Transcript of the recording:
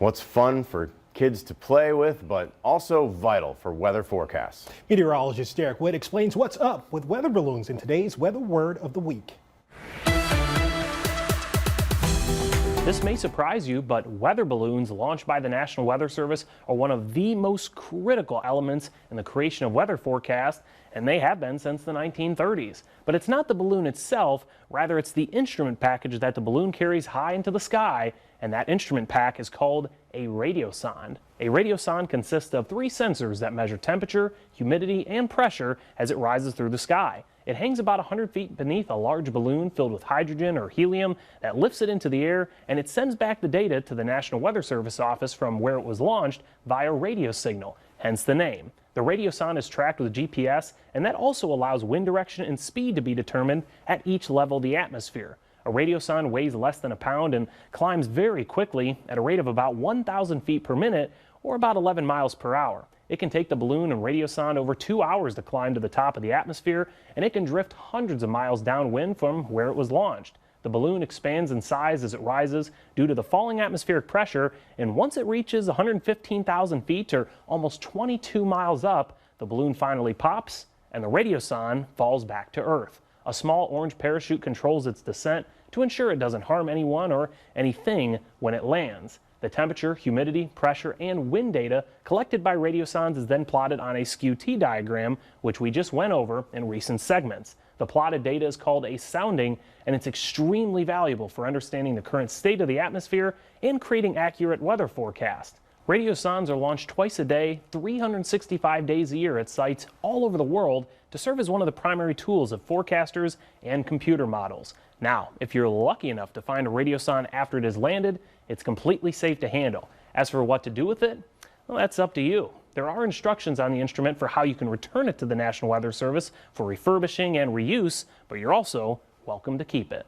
What's fun for kids to play with, but also vital for weather forecasts. Meteorologist Derek Witt explains what's up with weather balloons in today's Weather Word of the Week. This may surprise you, but weather balloons launched by the National Weather Service are one of the most critical elements in the creation of weather forecasts, and they have been since the 1930s. But it's not the balloon itself, rather it's the instrument package that the balloon carries high into the sky, and that instrument pack is called a radiosonde. A radiosonde consists of 3 sensors that measure temperature, humidity, and pressure as it rises through the sky. It hangs about 100 feet beneath a large balloon filled with hydrogen or helium that lifts it into the air, and it sends back the data to the National Weather Service office from where it was launched via radio signal, hence the name. The radiosonde is tracked with GPS, and that also allows wind direction and speed to be determined at each level of the atmosphere. A radiosonde weighs less than a pound and climbs very quickly at a rate of about 1,000 feet per minute or about 11 miles per hour. It can take the balloon and radiosonde over 2 hours to climb to the top of the atmosphere, and it can drift hundreds of miles downwind from where it was launched. The balloon expands in size as it rises due to the falling atmospheric pressure, and once it reaches 115,000 feet or almost 22 miles up, the balloon finally pops and the radiosonde falls back to Earth. A small orange parachute controls its descent to ensure it doesn't harm anyone or anything when it lands. The temperature, humidity, pressure, and wind data collected by radiosondes is then plotted on a skew-T diagram, which we just went over in recent segments. The plotted data is called a sounding, and it's extremely valuable for understanding the current state of the atmosphere and creating accurate weather forecasts. Radiosondes are launched twice a day, 365 days a year at sites all over the world to serve as one of the primary tools of forecasters and computer models. Now, if you're lucky enough to find a radiosonde after it has landed, it's completely safe to handle. As for what to do with it, well, that's up to you. There are instructions on the instrument for how you can return it to the National Weather Service for refurbishing and reuse, but you're also welcome to keep it.